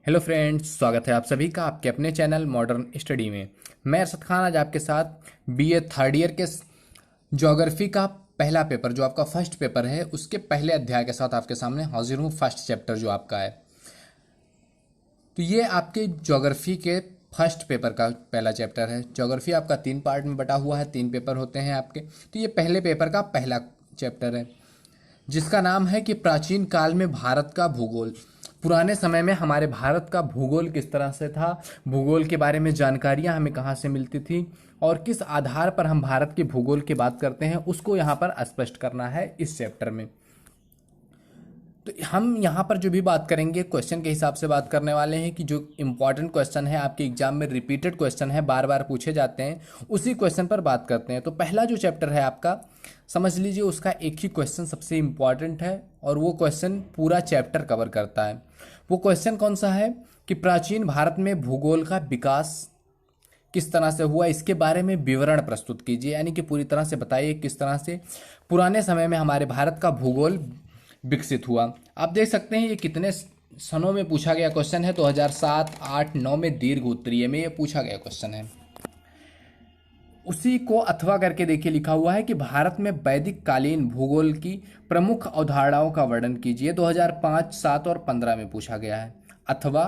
Hello friends, स्वागत है आप सभी का आपके अपने चैनल मॉडर्न स्टडी में। मैं अरशद खान आज आपके साथ बीए थर्ड ईयर के ज्योग्राफी का पहला पेपर जो आपका फर्स्ट पेपर है उसके पहले अध्याय के साथ आपके सामने हाजिर हूँ। फर्स्ट चैप्टर जो आपका है, तो ये आपके ज्योग्राफी के फर्स्ट पेपर का पहला चैप्टर है। ज्योग्राफी आपका 3 पार्ट में बटा हुआ है, 3 पेपर होते हैं आपके। तो ये पहले पेपर का पहला चैप्टर है जिसका नाम है कि प्राचीन काल में भारत का भूगोल। पुराने समय में हमारे भारत का भूगोल किस तरह से था, भूगोल के बारे में जानकारियां हमें कहाँ से मिलती थी और किस आधार पर हम भारत के भूगोल की बात करते हैं, उसको यहाँ पर स्पष्ट करना है इस चैप्टर में। तो हम यहाँ पर जो भी बात करेंगे क्वेश्चन के हिसाब से बात करने वाले हैं कि जो इम्पोर्टेंट क्वेश्चन है आपके एग्जाम में रिपीटेड क्वेश्चन है, बार बार पूछे जाते हैं, उसी क्वेश्चन पर बात करते हैं। तो पहला जो चैप्टर है आपका, समझ लीजिए उसका एक ही क्वेश्चन सबसे इम्पॉर्टेंट है और वो क्वेश्चन पूरा चैप्टर कवर करता है। वो क्वेश्चन कौन सा है कि प्राचीन भारत में भूगोल का विकास किस तरह से हुआ, इसके बारे में विवरण प्रस्तुत कीजिए। यानी कि पूरी तरह से बताइए किस तरह से पुराने समय में हमारे भारत का भूगोल विकसित हुआ। आप देख सकते हैं ये कितने सनों में पूछा गया क्वेश्चन है। 2007, 8, 9 में दीर्घ उत्तरीय में ये पूछा गया क्वेश्चन है। उसी को अथवा करके देखिए लिखा हुआ है कि भारत में वैदिक कालीन भूगोल की प्रमुख अवधारणाओं का वर्णन कीजिए। 2005, 7 और 15 में पूछा गया है। अथवा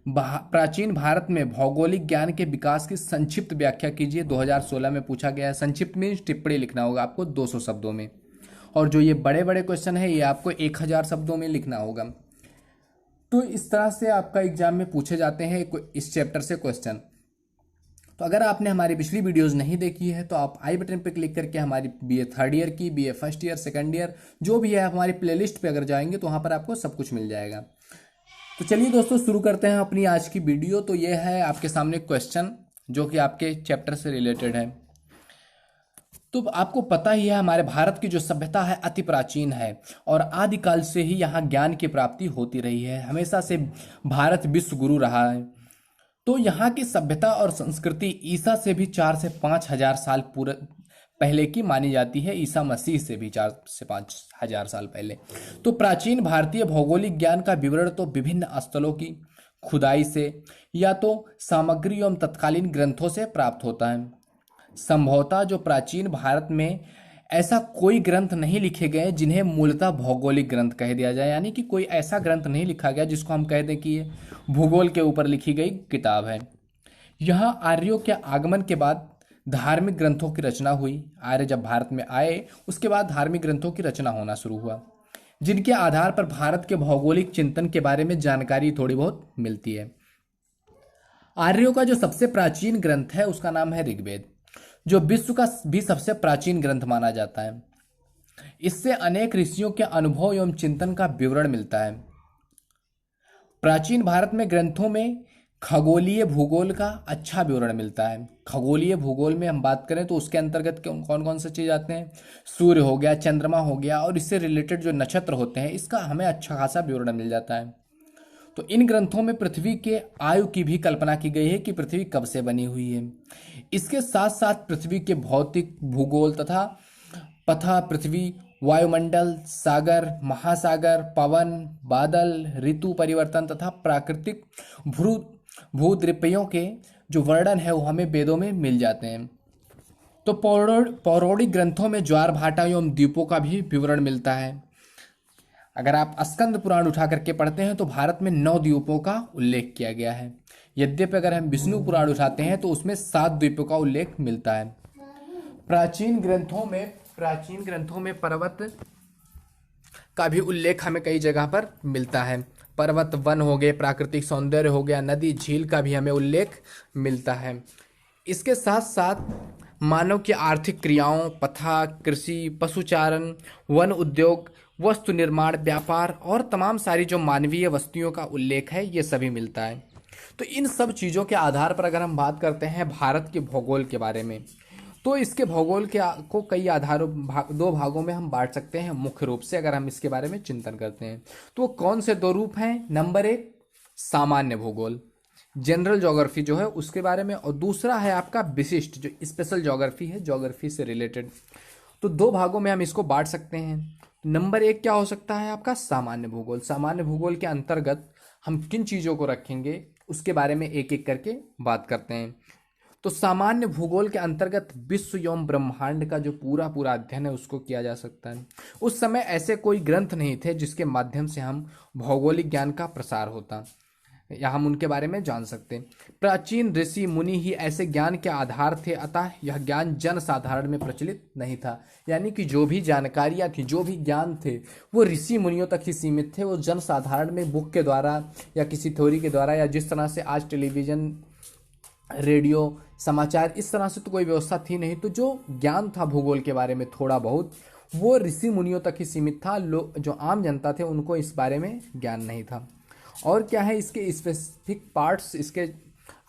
प्राचीन भारत में भौगोलिक ज्ञान के विकास की संक्षिप्त व्याख्या कीजिए। 2016 में पूछा गया है। संक्षिप्त मीन्स टिप्पणी लिखना होगा आपको 200 शब्दों में, और जो ये बड़े बड़े क्वेश्चन है ये आपको 1000 शब्दों में लिखना होगा। तो इस तरह से आपका एग्जाम में पूछे जाते हैं इस चैप्टर से क्वेश्चन। तो अगर आपने हमारी पिछली वीडियोस नहीं देखी है तो आप आई बटन पर क्लिक करके हमारी बीए थर्ड ईयर की, BA first year, second year जो भी है हमारी प्लेलिस्ट पे अगर जाएंगे तो वहाँ पर आपको सब कुछ मिल जाएगा। तो चलिए दोस्तों शुरू करते हैं अपनी आज की वीडियो। तो ये है आपके सामने क्वेश्चन जो कि आपके चैप्टर से रिलेटेड है। तो आपको पता ही है हमारे भारत की जो सभ्यता है अति प्राचीन है और आदिकाल से ही यहाँ ज्ञान की प्राप्ति होती रही है। हमेशा से भारत विश्व गुरु रहा है। तो यहाँ की सभ्यता और संस्कृति ईसा से भी 4 से 5 हजार साल पूरे पहले की मानी जाती है। ईसा मसीह से भी 4 से 5 हजार साल पहले। तो प्राचीन भारतीय भौगोलिक ज्ञान का विवरण तो विभिन्न स्थलों की खुदाई से या तो सामग्री एवं तत्कालीन ग्रंथों से प्राप्त होता है। संभवतः जो प्राचीन भारत में ऐसा कोई ग्रंथ नहीं लिखे गए जिन्हें मूलतः भौगोलिक ग्रंथ कह दिया जाए। यानी कि कोई ऐसा ग्रंथ नहीं लिखा गया जिसको हम कह दें कि ये भूगोल के ऊपर लिखी गई किताब है। यहाँ आर्यों के आगमन के बाद धार्मिक ग्रंथों की रचना हुई। आर्य जब भारत में आए उसके बाद धार्मिक ग्रंथों की रचना होना शुरू हुआ, जिनके आधार पर भारत के भौगोलिक चिंतन के बारे में जानकारी थोड़ी बहुत मिलती है। आर्यों का जो सबसे प्राचीन ग्रंथ है उसका नाम है ऋग्वेद, जो विश्व का भी सबसे प्राचीन ग्रंथ माना जाता है। इससे अनेक ऋषियों के अनुभव एवं चिंतन का विवरण मिलता है। प्राचीन भारत में ग्रंथों में खगोलीय भूगोल का अच्छा विवरण मिलता है। खगोलीय भूगोल में हम बात करें तो उसके अंतर्गत कौन कौन सी चीज आते हैं, सूर्य हो गया, चंद्रमा हो गया और इससे रिलेटेड जो नक्षत्र होते हैं इसका हमें अच्छा खासा विवरण मिल जाता है। तो इन ग्रंथों में पृथ्वी के आयु की भी कल्पना की गई है कि पृथ्वी कब से बनी हुई है। इसके साथ साथ पृथ्वी के भौतिक भूगोल तथा पृथ्वी, वायुमंडल, सागर, महासागर, पवन, बादल, ऋतु परिवर्तन तथा प्राकृतिक भू भूद्रव्यों के जो वर्णन है वो हमें वेदों में मिल जाते हैं। तो पौराणिक ग्रंथों में ज्वार भाटा एवं द्वीपों का भी विवरण मिलता है। अगर आप स्कंद पुराण उठा करके पढ़ते हैं तो भारत में 9 द्वीपों का उल्लेख किया गया है। यद्यपि अगर हम विष्णु पुराण उठाते हैं तो उसमें 7 द्वीपों का उल्लेख मिलता है। प्राचीन ग्रंथों में पर्वत का भी उल्लेख हमें कई जगह पर मिलता है। पर्वत, वन हो गए, प्राकृतिक सौंदर्य हो गया, नदी, झील का भी हमें उल्लेख मिलता है। इसके साथ साथ मानव की आर्थिक क्रियाओं, पथा, कृषि, पशुचारण, वन उद्योग, वस्तु निर्माण, व्यापार और तमाम सारी जो मानवीय वस्तुओं का उल्लेख है ये सभी मिलता है। तो इन सब चीज़ों के आधार पर अगर हम बात करते हैं भारत के भूगोल के बारे में तो इसके भूगोल को कई आधारों 2 भागों में हम बांट सकते हैं मुख्य रूप से। अगर हम इसके बारे में चिंतन करते हैं तो कौन से 2 रूप हैं, नंबर 1 सामान्य भूगोल, जनरल ज्योग्राफी जो है उसके बारे में, और दूसरा है आपका विशिष्ट जो स्पेशल ज्योग्राफी है, ज्योग्राफी से रिलेटेड। तो 2 भागों में हम इसको बांट सकते हैं। नंबर एक क्या हो सकता है आपका? सामान्य भूगोल। सामान्य भूगोल के अंतर्गत हम किन चीज़ों को रखेंगे उसके बारे में एक एक करके बात करते हैं। तो सामान्य भूगोल के अंतर्गत विश्व एवं ब्रह्मांड का जो पूरा पूरा अध्ययन है उसको किया जा सकता है। उस समय ऐसे कोई ग्रंथ नहीं थे जिसके माध्यम से हम भौगोलिक ज्ञान का प्रसार होता या हम उनके बारे में जान सकते। प्राचीन ऋषि मुनि ही ऐसे ज्ञान के आधार थे, अतः यह ज्ञान जन साधारण में प्रचलित नहीं था। यानी कि जो भी जानकारियाँ थी, जो भी ज्ञान थे, वो ऋषि मुनियों तक ही सीमित थे। वो जन साधारण में बुक के द्वारा या किसी थ्योरी के द्वारा या जिस तरह से आज टेलीविज़न, रेडियो, समाचार, इस तरह से तो कोई व्यवस्था थी नहीं। तो जो ज्ञान था भूगोल के बारे में थोड़ा बहुत, वो ऋषि मुनियों तक ही सीमित था। लोग जो आम जनता थे उनको इस बारे में ज्ञान नहीं था। और क्या है इसके स्पेसिफिक पार्ट्स, इसके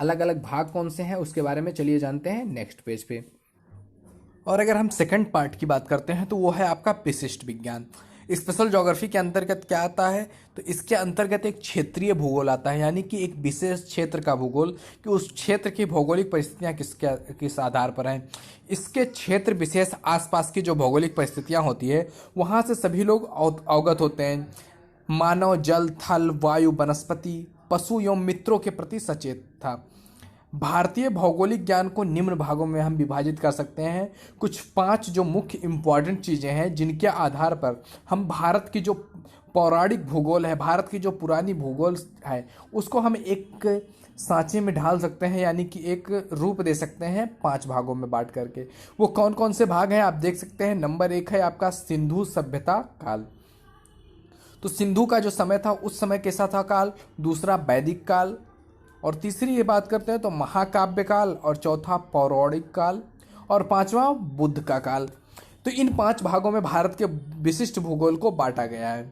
अलग अलग भाग कौन से हैं उसके बारे में चलिए जानते हैं नेक्स्ट पेज पे। और अगर हम सेकंड पार्ट की बात करते हैं तो वो है आपका विशिष्ट विज्ञान। स्पेशल ज्योग्राफी के अंतर्गत क्या आता है? तो इसके अंतर्गत एक क्षेत्रीय भूगोल आता है, यानी कि एक विशेष क्षेत्र का भूगोल कि उस क्षेत्र की भौगोलिक परिस्थितियाँ किस आधार पर हैं। इसके क्षेत्र विशेष आसपास की जो भौगोलिक परिस्थितियाँ होती है वहाँ से सभी लोग अवगत होते हैं। मानव जल, थल, वायु, वनस्पति, पशु एवं मित्रों के प्रति सचेत था। भारतीय भौगोलिक ज्ञान को निम्न भागों में हम विभाजित कर सकते हैं। कुछ 5 जो मुख्य इम्पॉर्टेंट चीज़ें हैं जिनके आधार पर हम भारत की जो पौराणिक भूगोल है, भारत की जो पुरानी भूगोल है, उसको हम एक सांचे में ढाल सकते हैं, यानी कि एक रूप दे सकते हैं 5 भागों में बांट करके। वो कौन कौन से भाग हैं आप देख सकते हैं। नंबर 1 है आपका सिंधु सभ्यता काल। तो सिंधु का जो समय था उस समय कैसा था काल। दूसरा वैदिक काल, और तीसरी ये बात करते हैं तो महाकाव्य काल, और चौथा पौराणिक काल, और पांचवा बुद्ध का काल। तो इन 5 भागों में भारत के विशिष्ट भूगोल को बांटा गया है।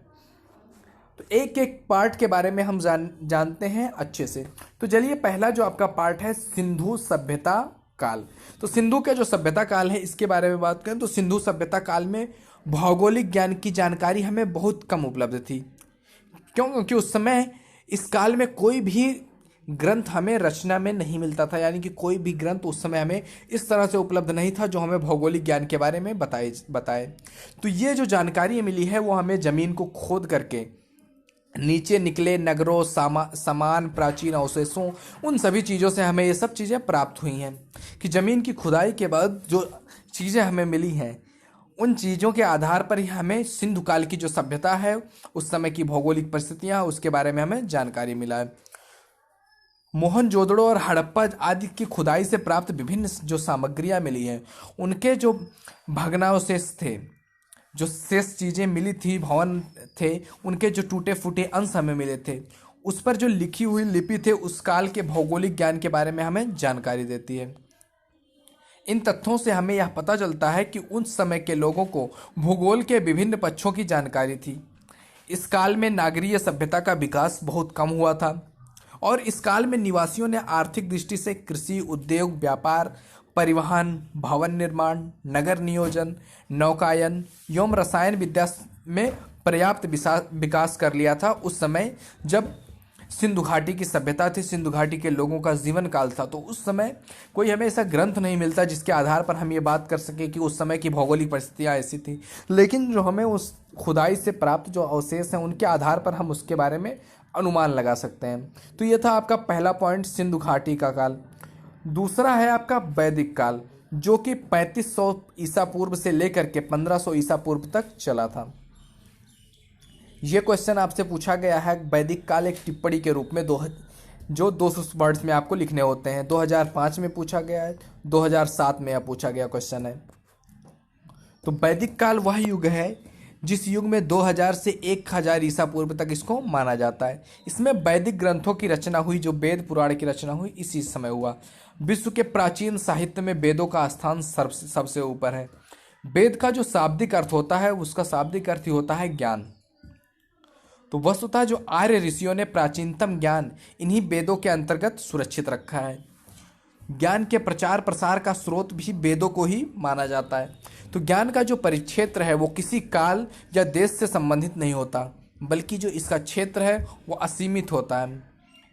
तो एक एक पार्ट के बारे में हम जानते हैं अच्छे से। तो चलिए पहला जो आपका पार्ट है सिंधु सभ्यता काल। तो सिंधु के जो सभ्यता काल है इसके बारे में बात करें तो सिंधु सभ्यता काल में भौगोलिक ज्ञान की जानकारी हमें बहुत कम उपलब्ध थी। क्यों? क्योंकि उस समय इस काल में कोई भी ग्रंथ हमें रचना में नहीं मिलता था, यानी कि कोई भी ग्रंथ उस समय हमें इस तरह से उपलब्ध नहीं था जो हमें भौगोलिक ज्ञान के बारे में बताए। तो ये जो जानकारी मिली है वो हमें ज़मीन को खोद करके नीचे निकले नगरों, समान प्राचीन अवशेषों, उन सभी चीज़ों से हमें ये सब चीज़ें प्राप्त हुई हैं कि ज़मीन की खुदाई के बाद जो चीज़ें हमें मिली हैं उन चीज़ों के आधार पर ही हमें सिंधु काल की जो सभ्यता है, उस समय की भौगोलिक परिस्थितियाँ, उसके बारे में हमें जानकारी मिला है। मोहनजोदड़ो और हड़प्पा आदि की खुदाई से प्राप्त विभिन्न जो सामग्रियाँ मिली हैं, उनके जो भग्नावशेष थे, जो शेष चीज़ें मिली थी, भवन थे, उनके जो टूटे फूटे अंश हमें मिले थे, उस पर जो लिखी हुई लिपि थे उस काल के भौगोलिक ज्ञान के बारे में हमें जानकारी देती है। इन तथ्यों से हमें यह पता चलता है कि उस समय के लोगों को भूगोल के विभिन्न पक्षों की जानकारी थी। इस काल में नागरीय सभ्यता का विकास बहुत कम हुआ था और इस काल में निवासियों ने आर्थिक दृष्टि से कृषि, उद्योग, व्यापार, परिवहन, भवन निर्माण, नगर नियोजन, नौकायन एवं रसायन विद्या में पर्याप्त विकास कर लिया था। उस समय जब सिंधु घाटी की सभ्यता थी, सिंधु घाटी के लोगों का जीवन काल था, तो उस समय कोई हमें ऐसा ग्रंथ नहीं मिलता जिसके आधार पर हम ये बात कर सके कि उस समय की भौगोलिक परिस्थितियाँ ऐसी थी। लेकिन जो हमें उस खुदाई से प्राप्त जो अवशेष हैं उनके आधार पर हम उसके बारे में अनुमान लगा सकते हैं। तो ये था आपका पहला पॉइंट, सिंधु घाटी का काल। दूसरा है आपका वैदिक काल, जो कि 3500 ईसा पूर्व से लेकर के 1500 ईसा पूर्व तक चला था। ये क्वेश्चन आपसे पूछा गया है। वैदिक काल एक टिप्पणी के रूप में जो 200 वर्ड्स में आपको लिखने होते हैं। 2005 में पूछा गया है, 2007 में यह पूछा गया क्वेश्चन है। तो वैदिक काल वह युग है जिस युग में 2000 से 1000 ईसा पूर्व तक इसको माना जाता है। इसमें वैदिक ग्रंथों की रचना हुई, जो वेद पुराण की रचना हुई इसी समय हुआ। विश्व के प्राचीन साहित्य में वेदों का स्थान सबसे ऊपर है। वेद का जो शाब्दिक अर्थ होता है उसका शाब्दिक अर्थ ही होता है ज्ञान। तो वस्तुतः जो आर्य ऋषियों ने प्राचीनतम ज्ञान इन्हीं वेदों के अंतर्गत सुरक्षित रखा है। ज्ञान के प्रचार प्रसार का स्रोत भी वेदों को ही माना जाता है। तो ज्ञान का जो परिक्षेत्र है वो किसी काल या देश से संबंधित नहीं होता, बल्कि जो इसका क्षेत्र है वो असीमित होता है।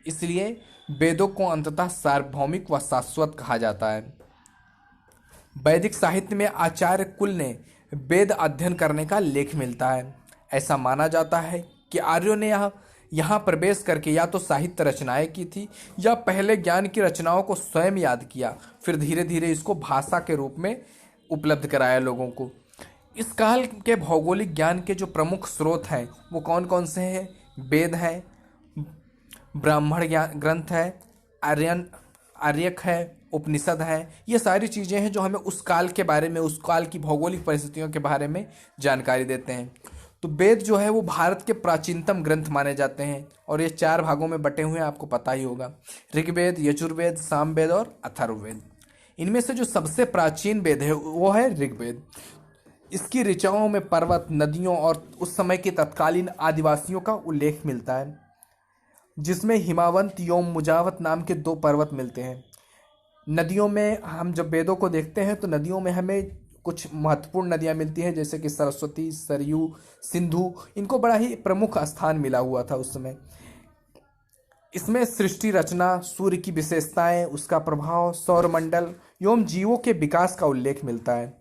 इसलिए वेदों को अंततः सार्वभौमिक व शाश्वत कहा जाता है। वैदिक साहित्य में आचार्य कुल ने वेद अध्ययन करने का लेख मिलता है। ऐसा माना जाता है कि आर्यों ने यहाँ प्रवेश करके या तो साहित्य रचनाएं की थी या पहले ज्ञान की रचनाओं को स्वयं याद किया, फिर धीरे धीरे इसको भाषा के रूप में उपलब्ध कराया लोगों को। इस काल के भौगोलिक ज्ञान के जो प्रमुख स्रोत हैं वो कौन कौन से हैं? वेद है, ब्राह्मण ज्ञान ग्रंथ है, आर्यक है, उपनिषद है। ये सारी चीज़ें हैं जो हमें उस काल के बारे में, उस काल की भौगोलिक परिस्थितियों के बारे में जानकारी देते हैं। तो वेद जो है वो भारत के प्राचीनतम ग्रंथ माने जाते हैं और ये 4 भागों में बटे हुए हैं, आपको पता ही होगा। ऋग्वेद, यजुर्वेद, सामवेद और अथर्ववेद। इनमें से जो सबसे प्राचीन वेद है वो है ऋग्वेद। इसकी ऋचाओं में पर्वत, नदियों और उस समय के तत्कालीन आदिवासियों का उल्लेख मिलता है, जिसमें हिमावंत एवं मुजावत नाम के 2 पर्वत मिलते हैं। नदियों में हम जब वेदों को देखते हैं तो नदियों में हमें कुछ महत्वपूर्ण नदियां मिलती हैं, जैसे कि सरस्वती, सरयू, सिंधु। इनको बड़ा ही प्रमुख स्थान मिला हुआ था उस समय। इसमें सृष्टि रचना, सूर्य की विशेषताएं, उसका प्रभाव, सौरमंडल एवं जीवों के विकास का उल्लेख मिलता है।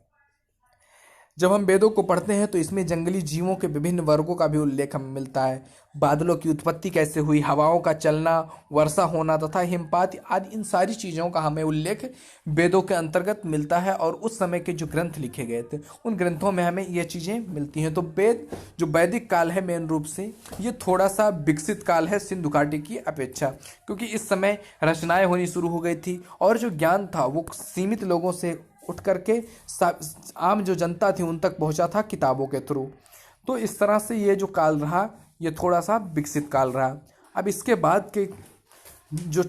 जब हम वेदों को पढ़ते हैं तो इसमें जंगली जीवों के विभिन्न वर्गों का भी उल्लेख हमें मिलता है। बादलों की उत्पत्ति कैसे हुई, हवाओं का चलना, वर्षा होना तथा हिमपात आदि, इन सारी चीज़ों का हमें उल्लेख वेदों के अंतर्गत मिलता है। और उस समय के जो ग्रंथ लिखे गए थे उन ग्रंथों में हमें ये चीज़ें मिलती हैं। तो वेद जो वैदिक काल है मेन रूप से ये थोड़ा सा विकसित काल है सिंधु घाटी की अपेक्षा, क्योंकि इस समय रचनाएं होनी शुरू हो गई थी और जो ज्ञान था वो सीमित लोगों से उठ करके आम जो जनता थी उन तक पहुंचा था किताबों के थ्रू। तो इस तरह से ये जो काल रहा ये थोड़ा सा विकसित काल रहा। अब इसके बाद के जो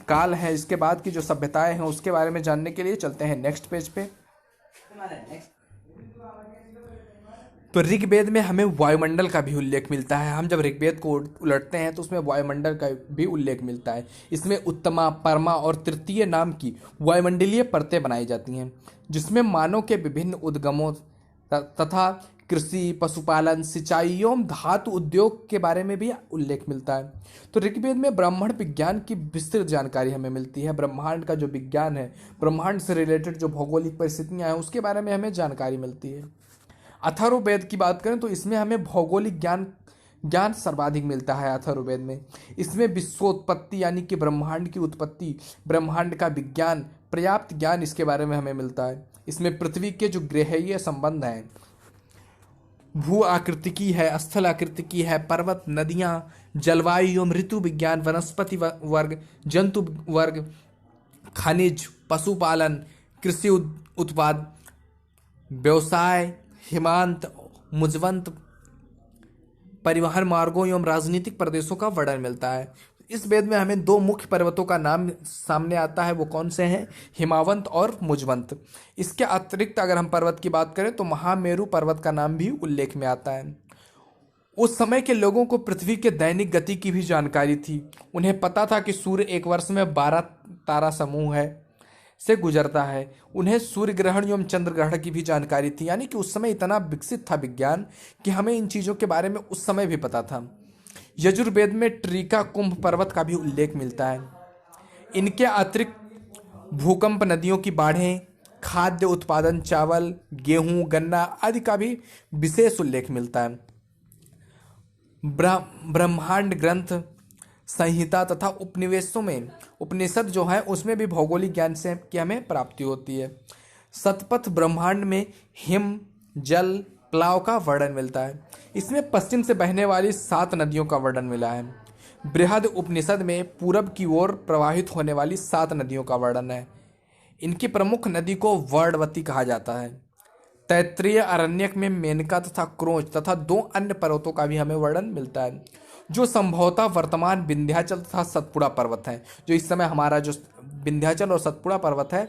काल है, इसके बाद की जो सभ्यताएं हैं उसके बारे में जानने के लिए चलते हैं नेक्स्ट पेज पे। तो ऋग्वेद में हमें वायुमंडल का भी उल्लेख मिलता है। हम जब ऋग्वेद को उलटते हैं तो उसमें वायुमंडल का भी उल्लेख मिलता है। इसमें उत्तमा, परमा और तृतीय नाम की वायुमंडलीय परतें बनाई जाती हैं, जिसमें मानव के विभिन्न उद्गमों तथा कृषि, पशुपालन, सिंचाई एवं धातु उद्योग के बारे में भी उल्लेख मिलता है। तो ऋग्वेद में ब्रह्मांड विज्ञान की विस्तृत जानकारी हमें मिलती है। ब्रह्मांड का जो विज्ञान है, ब्रह्मांड से रिलेटेड जो भौगोलिक परिस्थितियां हैं उसके बारे में हमें जानकारी मिलती है। अथर्ववेद की बात करें तो इसमें हमें भौगोलिक ज्ञान सर्वाधिक मिलता है अथर्ववेद में। इसमें विश्वोत्पत्ति यानी कि ब्रह्मांड की उत्पत्ति, ब्रह्मांड का विज्ञान, पर्याप्त ज्ञान इसके बारे में हमें मिलता है। इसमें पृथ्वी के जो ग्रहीय संबंध हैं, भू आकृतिकी है, स्थल आकृतिकी है, पर्वत, नदियां, जलवायु एवं ऋतु विज्ञान, वनस्पति वर्ग, जंतु वर्ग, खनिज, पशुपालन, कृषि उत्पाद, व्यवसाय, हिमांत, मुजवंत, परिवहन मार्गों एवं राजनीतिक प्रदेशों का वर्णन मिलता है। इस वेद में हमें 2 मुख्य पर्वतों का नाम सामने आता है, वो कौन से हैं? हिमावंत और मुजवंत। इसके अतिरिक्त अगर हम पर्वत की बात करें तो महामेरु पर्वत का नाम भी उल्लेख में आता है। उस समय के लोगों को पृथ्वी के दैनिक गति की भी जानकारी थी। उन्हें पता था कि सूर्य एक वर्ष में 12 तारा समूह से गुजरता है। उन्हें सूर्य ग्रहण एवं चंद्र ग्रहण की भी जानकारी थी, यानी कि उस समय इतना विकसित था विज्ञान कि हमें इन चीज़ों के बारे में उस समय भी पता था। यजुर्वेद में ट्रिका कुंभ पर्वत का भी उल्लेख मिलता है। इनके अतिरिक्त भूकंप, नदियों की बाढ़ें, खाद्य उत्पादन, चावल, गेहूं, गन्ना आदि का भी विशेष उल्लेख मिलता है। ब्रह्मांड ग्रंथ, संहिता तथा उपनिषद जो है उसमें भी भौगोलिक ज्ञान से की हमें प्राप्ति होती है। सतपथ ब्रह्मांड में हिम, जल, प्लाव का वर्णन मिलता है। इसमें पश्चिम से बहने वाली 7 नदियों का वर्णन मिला है। बृहद उपनिषद में पूरब की ओर प्रवाहित होने वाली 7 नदियों का वर्णन है। इनकी प्रमुख नदी को वर्णवती कहा जाता है। तैत्तिरीय अरण्यक में मेनका तथा क्रोच तथा 2 अन्य पर्वतों का भी हमें वर्णन मिलता है, जो संभवतः वर्तमान विंध्याचल तथा सतपुड़ा पर्वत है। जो इस समय हमारा जो विंध्याचल और सतपुड़ा पर्वत है,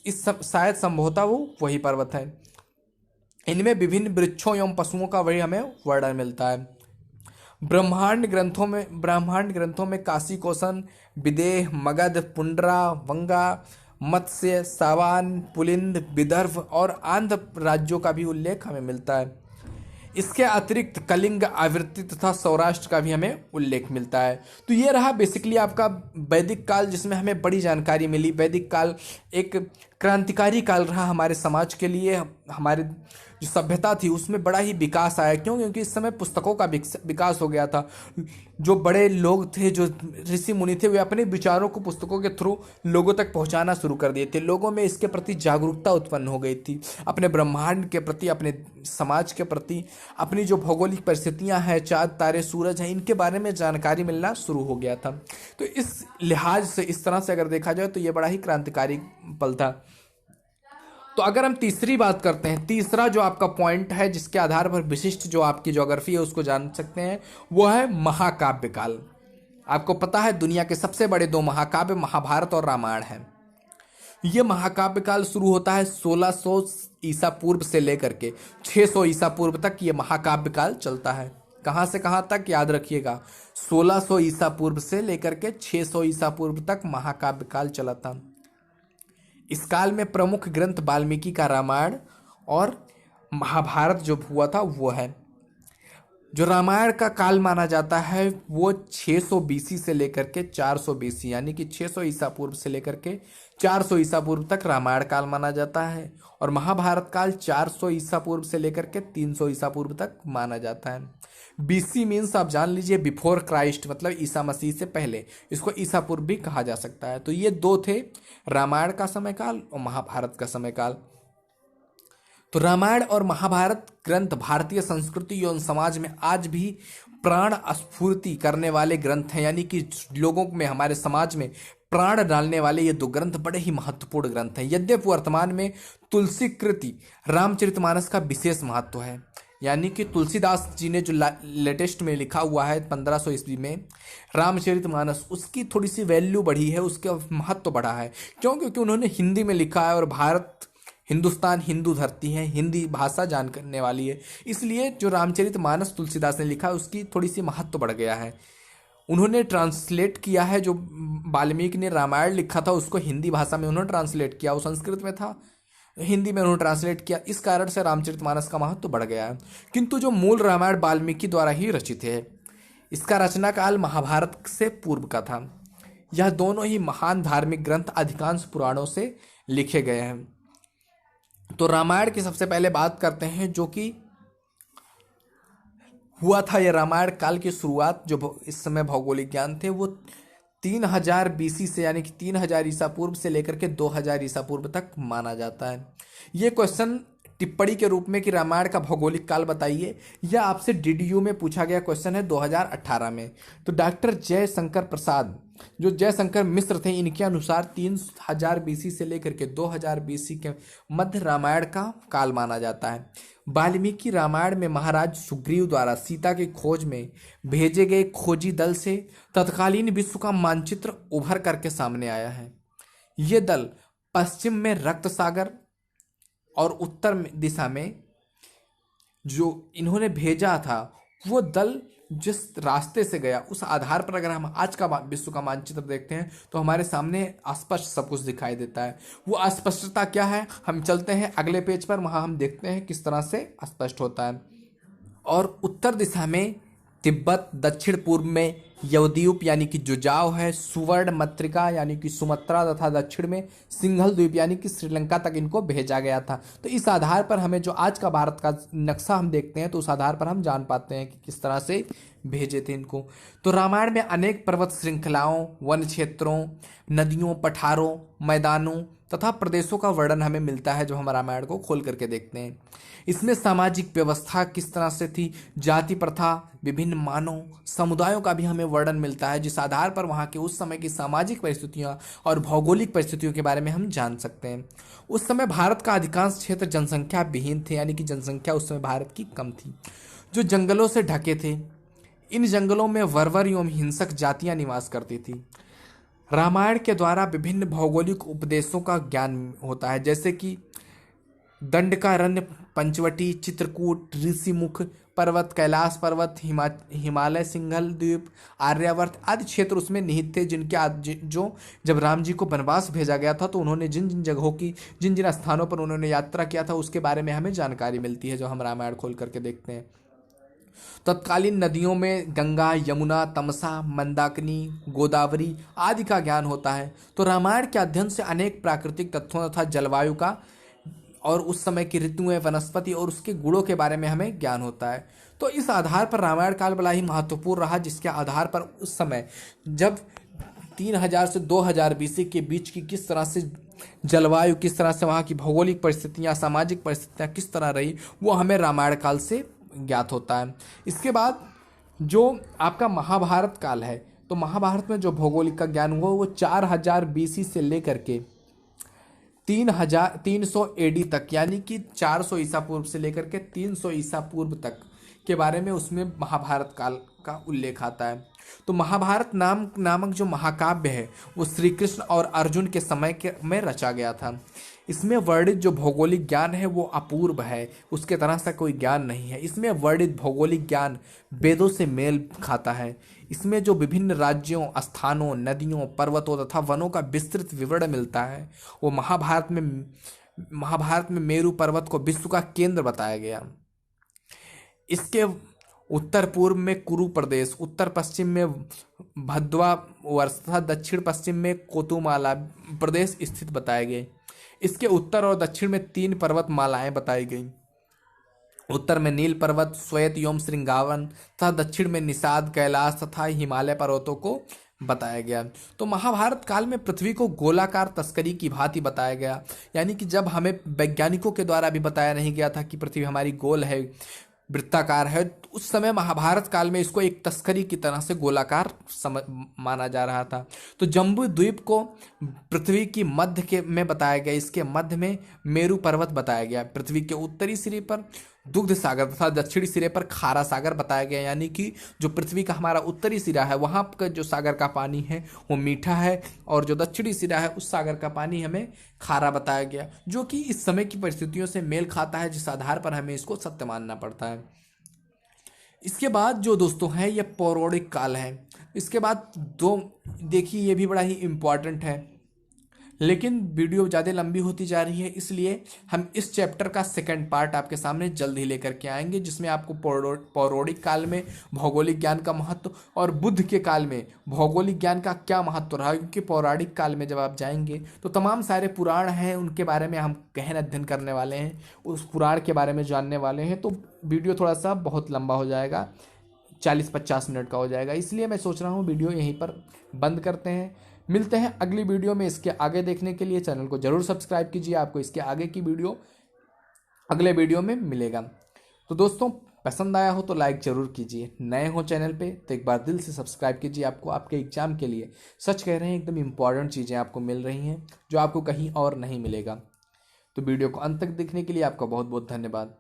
शायद संभवतः वो वही पर्वत है। इनमें विभिन्न वृक्षों एवं पशुओं का वही हमें वर्णन मिलता है। ब्रह्मांड ग्रंथों में काशी कोशन, विदेह, मगध, पुंडरा, वंगा, मत्स्य, सावान, पुलिंद, विदर्भ और आंध्र राज्यों का भी उल्लेख हमें मिलता है। इसके अतिरिक्त कलिंग, आवृत्ति तथा सौराष्ट्र का भी हमें उल्लेख मिलता है। तो ये रहा बेसिकली आपका वैदिक काल, जिसमें हमें बड़ी जानकारी मिली। वैदिक काल एक क्रांतिकारी काल रहा हमारे समाज के लिए। हमारे जो सभ्यता थी उसमें बड़ा ही विकास आया। क्यों? क्योंकि इस समय पुस्तकों का विकास हो गया था। जो बड़े लोग थे, जो ऋषि मुनि थे, वे अपने विचारों को पुस्तकों के थ्रू लोगों तक पहुंचाना शुरू कर दिए थे। लोगों में इसके प्रति जागरूकता उत्पन्न हो गई थी, अपने ब्रह्मांड के प्रति, अपने समाज के प्रति, अपनी जो भौगोलिक परिस्थितियां हैं, चांद तारे सूरज हैं, इनके बारे में जानकारी मिलना शुरू हो गया था। तो इस लिहाज से, इस तरह से अगर देखा जाए तो ये बड़ा ही क्रांतिकारी पल था। तो अगर हम तीसरी बात करते हैं, तीसरा जो आपका पॉइंट है जिसके आधार पर विशिष्ट जो आपकी ज्योग्राफी है उसको जान सकते हैं, वो है महाकाव्य काल। आपको पता है दुनिया के सबसे बड़े दो महाकाव्य महाभारत और रामायण हैं। ये महाकाव्य काल शुरू होता है 1600 ईसा पूर्व से लेकर के 600 ईसा पूर्व तक ये महाकाव्य काल चलता है। कहाँ से कहाँ तक? याद रखिएगा, 1600 ईसा पूर्व से लेकर के 600 ईसा पूर्व तक महाकाव्य काल चला था। इस काल में प्रमुख ग्रंथ वाल्मीकि का रामायण और महाभारत जो हुआ था वो है। जो रामायण का काल माना जाता है वो 600 बीसी से लेकर के 400 बीसी, यानी कि 600 ईसा पूर्व से लेकर के 400 ईसा पूर्व तक रामायण काल माना जाता है। और महाभारत काल 400 ईसा पूर्व से लेकर के 300 ईसा पूर्व तक माना जाता है। बीसी मीन्स आप जान लीजिए बिफोर क्राइस्ट, मतलब ईसा मसीह से पहले। इसको ईसा पूर्व भी कहा जा सकता है। तो ये दो थे, रामायण का समय काल और महाभारत का समय काल। तो रामायण और महाभारत ग्रंथ भारतीय संस्कृति एवं समाज में आज भी प्राण स्फूर्ति करने वाले ग्रंथ हैं, यानी कि लोगों में, हमारे समाज में प्राण डालने वाले ये दो ग्रंथ बड़े ही महत्वपूर्ण ग्रंथ हैं। यद्यपि वर्तमान में तुलसी कृति रामचरितमानस का विशेष महत्व है, यानी कि तुलसीदास जी ने जो लेटेस्ट में लिखा हुआ है 1500 ईस्वी में रामचरितमानस, उसकी थोड़ी सी वैल्यू बढ़ी है, उसका महत्व बढ़ा है। क्यों? क्योंकि उन्होंने हिंदी में लिखा है और भारत, हिंदुस्तान हिंदू धरती है, हिंदी भाषा जान करने वाली है, इसलिए जो रामचरितमानस तुलसीदास ने लिखा है उसकी थोड़ी सी महत्व बढ़ गया है। उन्होंने ट्रांसलेट किया है, जो वाल्मीकि ने रामायण लिखा था उसको हिंदी भाषा में उन्होंने ट्रांसलेट किया, वो संस्कृत में था, हिंदी में उन्होंने ट्रांसलेट किया, इस कारण से रामचरितमानस का महत्व बढ़ गया है। किंतु जो मूल रामायण वाल्मीकि द्वारा ही रचित है, इसका रचना काल महाभारत से पूर्व का था। यह दोनों ही महान धार्मिक ग्रंथ अधिकांश पुराणों से लिखे गए हैं। तो रामायण की सबसे पहले बात करते हैं, जो कि हुआ था, यह रामायण काल की शुरुआत जो इस समय भौगोलिक ज्ञान थे वो 3000 बीसी से, यानी कि 3000 ईसा पूर्व से लेकर के 2000 ईसा पूर्व तक माना जाता है। ये क्वेश्चन टिप्पणी के रूप में कि रामायण का भौगोलिक काल बताइए, यह आपसे डीडीयू में पूछा गया क्वेश्चन है 2018 में। तो डॉक्टर जयशंकर प्रसाद, जो जयशंकर मिश्र थे, इनके अनुसार 3000 बीसी से लेकर के 2000 बीसी के मध्य रामायण का काल माना जाता है। वाल्मीकि रामायण में महाराज सुग्रीव द्वारा सीता की खोज में भेजे गए खोजी दल से तत्कालीन विश्व का मानचित्र उभर करके सामने आया है। ये दल पश्चिम में रक्त सागर और उत्तर दिशा में जो इन्होंने भेजा था, वो दल जिस रास्ते से गया उस आधार पर अगर हम आज का विश्व का मानचित्र देखते हैं तो हमारे सामने स्पष्ट सब कुछ दिखाई देता है। वो अस्पष्टता क्या है, हम चलते हैं अगले पेज पर, वहां हम देखते हैं किस तरह से स्पष्ट होता है। और उत्तर दिशा में तिब्बत, दक्षिण पूर्व में यवद्वीप यानी कि जुजाव है, सुवर्ण मत्रिका यानी कि सुमात्रा, तथा दक्षिण में सिंघल द्वीप यानी कि श्रीलंका तक इनको भेजा गया था। तो इस आधार पर हमें जो आज का भारत का नक्शा हम देखते हैं तो उस आधार पर हम जान पाते हैं कि किस तरह से भेजे थे इनको। तो रामायण में अनेक पर्वत श्रृंखलाओं, वन क्षेत्रों, नदियों, पठारों, मैदानों तथा प्रदेशों का वर्णन हमें मिलता है जो हम रामायण को खोल करके देखते हैं। इसमें सामाजिक व्यवस्था किस तरह से थी, जाति प्रथा, विभिन्न मानव समुदायों का भी हमें वर्णन मिलता है, जिस आधार पर वहाँ के उस समय की सामाजिक परिस्थितियाँ और भौगोलिक परिस्थितियों के बारे में हम जान सकते हैं। उस समय भारत का अधिकांश क्षेत्र जनसंख्या विहीन थे, यानी कि जनसंख्या उस समय भारत की कम थी, जो जंगलों से ढके थे। इन जंगलों में वर्वर एवं हिंसक जातियां निवास करती थी। रामायण के द्वारा विभिन्न भौगोलिक उपदेशों का ज्ञान होता है, जैसे कि दंडकारण्य, पंचवटी, चित्रकूट, ऋषिमुख पर्वत, कैलाश पर्वत, हिमालय, सिंघल द्वीप, आर्यावर्त आदि क्षेत्र उसमें निहित थे, जो जब राम जी को वनवास भेजा गया था तो उन्होंने जिन जिन जगहों की, जिन जिन स्थानों पर उन्होंने यात्रा किया था उसके बारे में हमें जानकारी मिलती है जो हम रामायण खोल करके देखते हैं। तत्कालीन नदियों में गंगा, यमुना, तमसा, मंदाकिनी, गोदावरी आदि का ज्ञान होता है। तो रामायण के अध्ययन से अनेक प्राकृतिक तत्वों तथा जलवायु का और उस समय की ऋतुएं, वनस्पति और उसके गुणों के बारे में हमें ज्ञान होता है। तो इस आधार पर रामायण काल बड़ा ही महत्वपूर्ण रहा, जिसके आधार पर उस समय जब 3000 से 2000 बीसी के बीच की किस तरह से जलवायु, किस तरह से वहाँ की भौगोलिक परिस्थितियाँ, सामाजिक परिस्थितियाँ किस तरह रही, वो हमें रामायण काल से ज्ञात होता है। इसके बाद जो आपका महाभारत काल है, तो महाभारत में जो भौगोलिक का ज्ञान हुआ वो 4000 बीसी से लेकर के 300 एडी तक, यानी कि 400 ईसा पूर्व से लेकर के 300 ईसा पूर्व तक के बारे में उसमें महाभारत काल का उल्लेख आता है। तो महाभारत नामक जो महाकाव्य है वो श्री कृष्ण और अर्जुन के समय के में रचा गया था। इसमें वर्णित जो भौगोलिक ज्ञान है वो अपूर्व है, उसके तरह से कोई ज्ञान नहीं है। इसमें वर्णित भौगोलिक ज्ञान वेदों से मेल खाता है। इसमें जो विभिन्न राज्यों, स्थानों, नदियों, पर्वतों तथा वनों का विस्तृत विवरण मिलता है वो महाभारत में मेरु पर्वत को विश्व का केंद्र बताया गया। इसके उत्तर पूर्व में कुरु प्रदेश, उत्तर पश्चिम में भद्वा वर्ष तथा दक्षिण पश्चिम में कोतुमाला प्रदेश स्थित बताए गए। इसके उत्तर और दक्षिण में 3 पर्वत मालाएं बताई गई। उत्तर में नील पर्वत, श्वेत एवं श्रृंगावन तथा दक्षिण में निषाद, कैलाश तथा हिमालय पर्वतों को बताया गया। तो महाभारत काल में पृथ्वी को गोलाकार तस्करी की भांति बताया गया, यानी कि जब हमें वैज्ञानिकों के द्वारा भी बताया नहीं गया था कि पृथ्वी हमारी गोल है, वृत्ताकार है, तो उस समय महाभारत काल में इसको एक तस्करी की तरह से गोलाकार माना जा रहा था। तो जम्बू द्वीप को पृथ्वी की मध्य के में बताया गया। इसके मध्य में मेरु पर्वत बताया गया। पृथ्वी के उत्तरी सिरे पर दुग्ध सागर तथा दक्षिणी सिरे पर खारा सागर बताया गया, यानी कि जो पृथ्वी का हमारा उत्तरी सिरा है वहाँ का जो सागर का पानी है वो मीठा है, और जो दक्षिणी सिरा है उस सागर का पानी हमें खारा बताया गया, जो कि इस समय की परिस्थितियों से मेल खाता है, जिस आधार पर हमें इसको सत्य मानना पड़ता है। इसके बाद जो दोस्तों है ये पौराणिक काल है। इसके बाद दो देखिए, ये भी बड़ा ही इम्पॉर्टेंट है, लेकिन वीडियो ज़्यादा लंबी होती जा रही है, इसलिए हम इस चैप्टर का सेकंड पार्ट आपके सामने जल्द ही लेकर के आएंगे, जिसमें आपको पौराणिक काल में भौगोलिक ज्ञान का महत्व और बुद्ध के काल में भौगोलिक ज्ञान का क्या महत्व रहा। क्योंकि पौराणिक काल में जब आप जाएंगे तो तमाम सारे पुराण हैं, उनके बारे में हम गहन अध्ययन करने वाले हैं, उस पुराण के बारे में जानने वाले हैं। तो वीडियो थोड़ा सा बहुत लंबा हो जाएगा, 40-50 मिनट का हो जाएगा, इसलिए मैं सोच रहा हूँ वीडियो यहीं पर बंद करते हैं। मिलते हैं अगली वीडियो में। इसके आगे देखने के लिए चैनल को जरूर सब्सक्राइब कीजिए, आपको इसके आगे की वीडियो अगले वीडियो में मिलेगा। तो दोस्तों, पसंद आया हो तो लाइक जरूर कीजिए, नए हो चैनल पे तो एक बार दिल से सब्सक्राइब कीजिए। आपको आपके एग्जाम के लिए सच कह रहे हैं एकदम इंपॉर्टेंट चीज़ें आपको मिल रही हैं जो आपको कहीं और नहीं मिलेगा। तो वीडियो को अंत तक देखने के लिए आपका बहुत बहुत धन्यवाद।